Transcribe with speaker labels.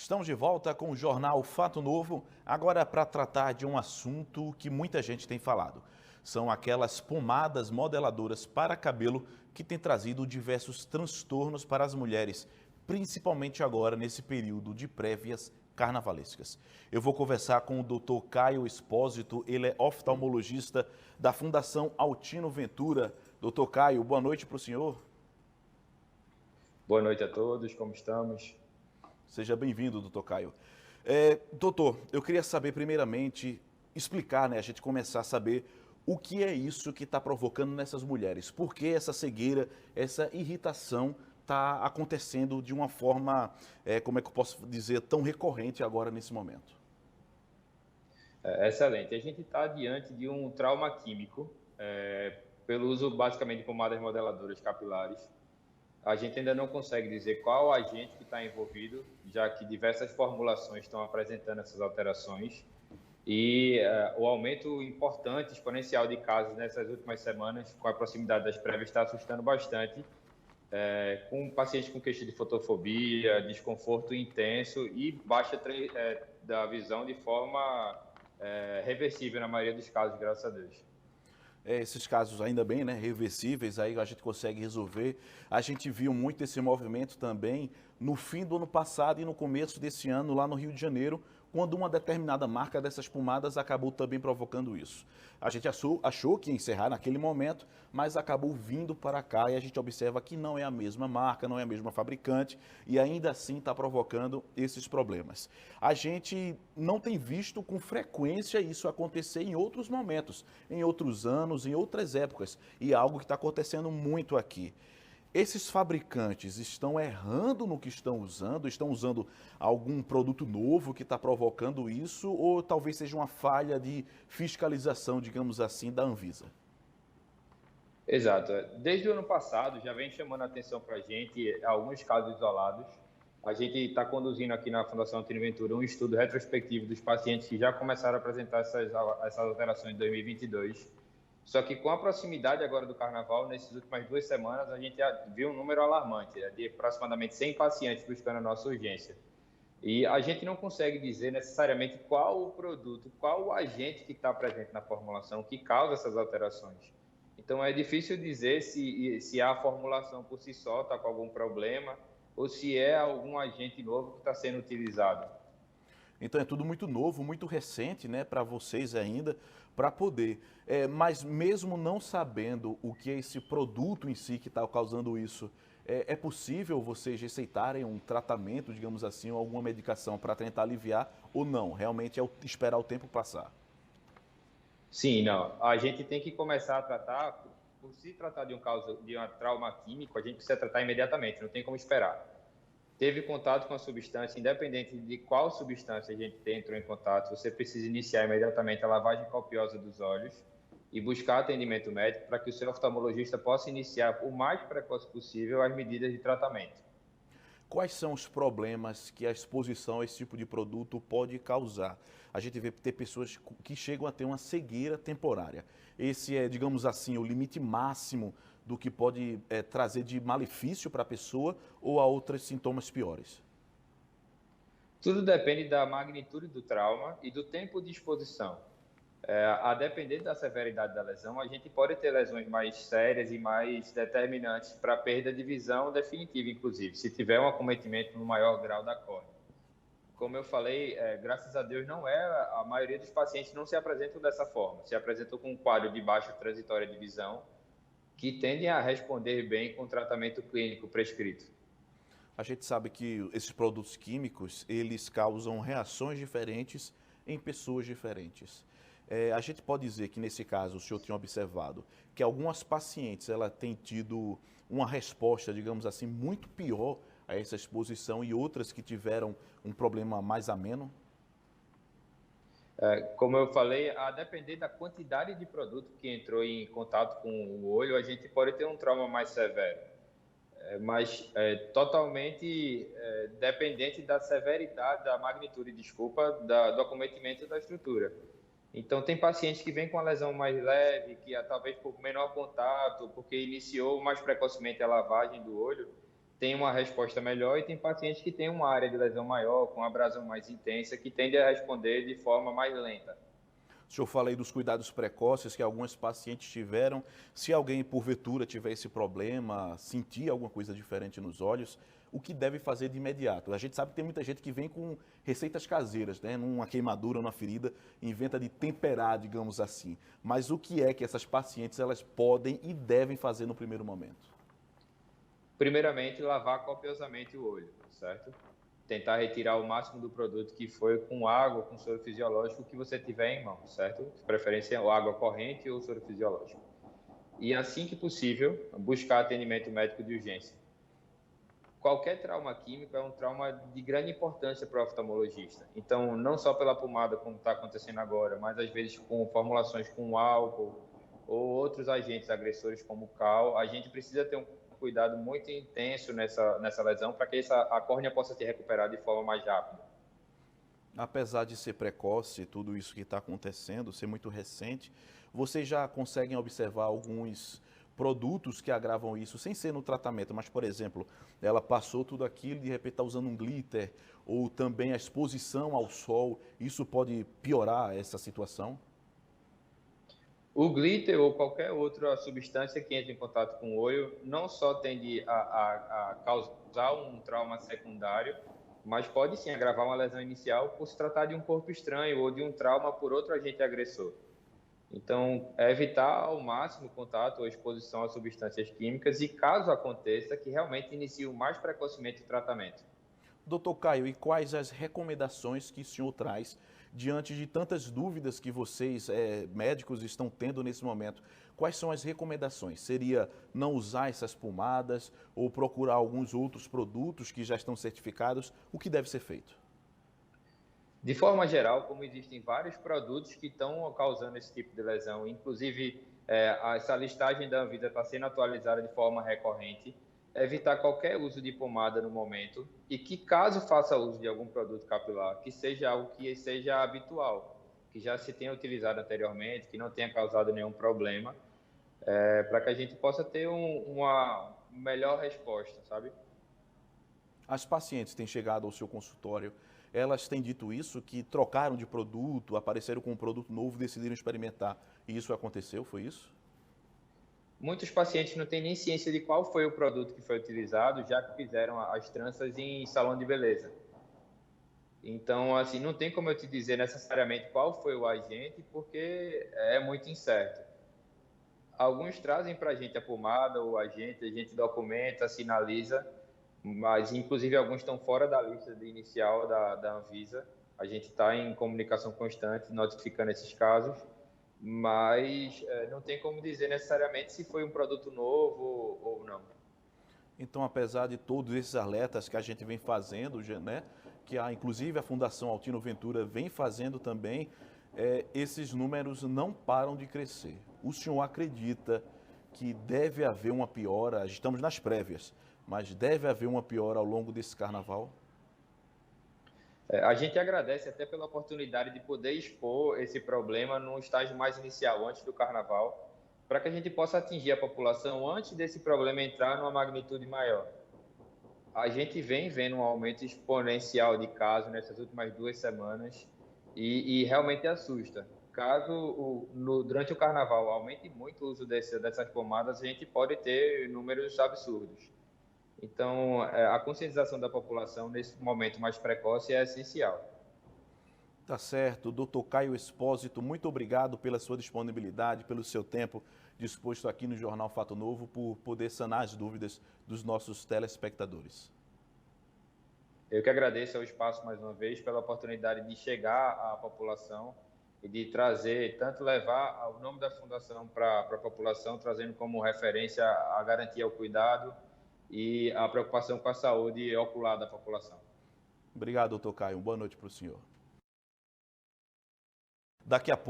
Speaker 1: Estamos de volta com o jornal Fato Novo, agora para tratar de um assunto que muita gente tem falado. São aquelas pomadas modeladoras para cabelo que têm trazido diversos transtornos para as mulheres, principalmente agora nesse período de prévias carnavalescas. Eu vou conversar com o Dr. Caio Espósito, ele é oftalmologista da Fundação Altino Ventura. Dr. Caio, boa noite para o senhor.
Speaker 2: Boa noite a todos, como estamos?
Speaker 1: Seja bem-vindo, doutor Caio. Doutor, eu queria saber primeiramente, explicar, a gente começar a saber o que é isso que está provocando nessas mulheres. Por que essa cegueira, essa irritação está acontecendo de uma forma, como é que eu posso dizer, tão recorrente agora nesse momento?
Speaker 2: Excelente. A gente está diante de um trauma químico, pelo uso basicamente de pomadas modeladoras capilares. A gente ainda não consegue dizer qual agente que está envolvido, já que diversas formulações estão apresentando essas alterações. E o aumento importante, exponencial de casos nessas últimas semanas, com a proximidade das prévias, está assustando bastante, com pacientes com queixa de fotofobia, desconforto intenso e baixa da visão de forma reversível na maioria dos casos, graças a Deus.
Speaker 1: Esses casos ainda bem, reversíveis, aí a gente consegue resolver. A gente viu muito esse movimento também no fim do ano passado e no começo desse ano lá no Rio de Janeiro, quando uma determinada marca dessas pomadas acabou também provocando isso. A gente achou que ia encerrar naquele momento, mas acabou vindo para cá e a gente observa que não é a mesma marca, não é a mesma fabricante e ainda assim está provocando esses problemas. A gente não tem visto com frequência isso acontecer em outros momentos, em outros anos, em outras épocas, e é algo que está acontecendo muito aqui. Esses fabricantes estão errando no que estão usando algum produto novo que está provocando isso, ou talvez seja uma falha de fiscalização, digamos assim, da Anvisa?
Speaker 2: Exato. Desde o ano passado já vem chamando a atenção para a gente alguns casos isolados. A gente está conduzindo aqui na Fundação Altino Ventura um estudo retrospectivo dos pacientes que já começaram a apresentar essas alterações em 2022. Só que com a proximidade agora do Carnaval, nessas últimas 2 semanas, a gente já viu um número alarmante, de aproximadamente 100 pacientes buscando a nossa urgência. E a gente não consegue dizer necessariamente qual o produto, qual o agente que está presente na formulação que causa essas alterações. Então, é difícil dizer se a formulação por si só está com algum problema ou se é algum agente novo que está sendo utilizado.
Speaker 1: Então é tudo muito novo, muito recente, para vocês ainda, para poder. Mas mesmo não sabendo o que é esse produto em si que está causando isso, é possível vocês receitarem um tratamento, digamos assim, ou alguma medicação para tentar aliviar ou não? Realmente é esperar o tempo passar.
Speaker 2: Sim, não. A gente tem que começar a tratar, por se tratar de um trauma químico, a gente precisa tratar imediatamente, não tem como esperar. Teve contato com a substância, independente de qual substância a gente entrou em contato, você precisa iniciar imediatamente a lavagem copiosa dos olhos e buscar atendimento médico para que o seu oftalmologista possa iniciar o mais precoce possível as medidas de tratamento.
Speaker 1: Quais são os problemas que a exposição a esse tipo de produto pode causar? A gente vê ter pessoas que chegam a ter uma cegueira temporária. Esse é, digamos assim, o limite máximo do que pode trazer de malefício para a pessoa ou a outros sintomas piores.
Speaker 2: Tudo depende da magnitude do trauma e do tempo de exposição. A depender da severidade da lesão, a gente pode ter lesões mais sérias e mais determinantes para perda de visão definitiva, inclusive, se tiver um acometimento no maior grau da córnea. Como eu falei, graças a Deus, a maioria dos pacientes não se apresentam dessa forma, se apresentam com um quadro de baixa transitória de visão, que tendem a responder bem com o tratamento clínico prescrito.
Speaker 1: A gente sabe que esses produtos químicos, eles causam reações diferentes em pessoas diferentes. A gente pode dizer que nesse caso o senhor tinha observado que algumas pacientes ela têm tido uma resposta, digamos assim, muito pior a essa exposição e outras que tiveram um problema mais ameno?
Speaker 2: Como eu falei, a depender da quantidade de produto que entrou em contato com o olho, a gente pode ter um trauma mais severo. Mas totalmente dependente da severidade, da magnitude, desculpa, do acometimento da estrutura. Então, tem pacientes que vêm com a lesão mais leve, que talvez por menor contato, porque iniciou mais precocemente a lavagem do olho, tem uma resposta melhor e tem pacientes que têm uma área de lesão maior, com abrasão mais intensa, que tende a responder de forma mais lenta.
Speaker 1: O senhor fala aí dos cuidados precoces que alguns pacientes tiveram. Se alguém, porventura, tiver esse problema, sentir alguma coisa diferente nos olhos, o que deve fazer de imediato? A gente sabe que tem muita gente que vem com receitas caseiras, né? Numa queimadura, numa ferida, inventa de temperar, digamos assim. Mas o que é que essas pacientes elas podem e devem fazer no primeiro momento?
Speaker 2: Primeiramente, lavar copiosamente o olho, certo? Tentar retirar o máximo do produto que foi com água, com soro fisiológico que você tiver em mão, certo? De preferência, água corrente ou soro fisiológico. E assim que possível, buscar atendimento médico de urgência. Qualquer trauma químico é um trauma de grande importância para o oftalmologista. Então, não só pela pomada, como está acontecendo agora, mas às vezes com formulações com álcool ou outros agentes agressores como o cal, a gente precisa ter um cuidado muito intenso nessa lesão para que a córnea possa se recuperar de forma mais rápida.
Speaker 1: Apesar de ser precoce, tudo isso que está acontecendo, ser muito recente, vocês já conseguem observar alguns produtos que agravam isso, sem ser no tratamento, mas, por exemplo, ela passou tudo aquilo e de repente está usando um glitter, ou também a exposição ao sol, isso pode piorar essa situação?
Speaker 2: O glitter ou qualquer outra substância que entre em contato com o olho não só tende a causar um trauma secundário, mas pode sim agravar uma lesão inicial por se tratar de um corpo estranho ou de um trauma por outro agente agressor. Então, é evitar ao máximo o contato ou exposição a substâncias químicas e, caso aconteça, que realmente inicie o mais precocemente o tratamento.
Speaker 1: Doutor Caio, e quais as recomendações que o senhor traz diante de tantas dúvidas que vocês, médicos, estão tendo nesse momento? Quais são as recomendações? Seria não usar essas pomadas ou procurar alguns outros produtos que já estão certificados? O que deve ser feito?
Speaker 2: De forma geral, como existem vários produtos que estão causando esse tipo de lesão, inclusive essa listagem da Anvisa está sendo atualizada de forma recorrente, evitar qualquer uso de pomada no momento e que, caso faça uso de algum produto capilar, que seja algo que seja habitual, que já se tenha utilizado anteriormente, que não tenha causado nenhum problema, para que a gente possa ter uma melhor resposta, sabe?
Speaker 1: As pacientes têm chegado ao seu consultório, elas têm dito isso, que trocaram de produto, apareceram com um produto novo, decidiram experimentar. E isso aconteceu, foi isso?
Speaker 2: Muitos pacientes não têm nem ciência de qual foi o produto que foi utilizado, já que fizeram as tranças em salão de beleza. Então, assim, não tem como eu te dizer necessariamente qual foi o agente, porque é muito incerto. Alguns trazem para a gente a pomada ou o agente, a gente documenta, sinaliza, mas inclusive alguns estão fora da lista inicial da Anvisa. A gente está em comunicação constante, notificando esses casos, mas não tem como dizer necessariamente se foi um produto novo ou não.
Speaker 1: Então, apesar de todos esses alertas que a gente vem fazendo, né, que inclusive a Fundação Altino Ventura vem fazendo também, esses números não param de crescer. O senhor acredita que deve haver uma piora, estamos nas prévias, mas deve haver uma piora ao longo desse carnaval?
Speaker 2: A gente agradece até pela oportunidade de poder expor esse problema num estágio mais inicial, antes do carnaval, para que a gente possa atingir a população antes desse problema entrar numa magnitude maior. A gente vem vendo um aumento exponencial de casos nessas últimas 2 semanas e realmente assusta. Caso durante o carnaval aumente muito o uso dessas pomadas, a gente pode ter números absurdos. Então, a conscientização da população nesse momento mais precoce é essencial.
Speaker 1: Tá certo. Doutor Caio Espósito, muito obrigado pela sua disponibilidade, pelo seu tempo disposto aqui no Jornal Fato Novo, por poder sanar as dúvidas dos nossos telespectadores.
Speaker 2: Eu que agradeço ao espaço mais uma vez pela oportunidade de chegar à população e de trazer, tanto levar o nome da Fundação para a população, trazendo como referência a garantia ao cuidado e a preocupação com a saúde ocular da população.
Speaker 1: Obrigado, doutor Caio. Boa noite para o senhor. Daqui a pouco.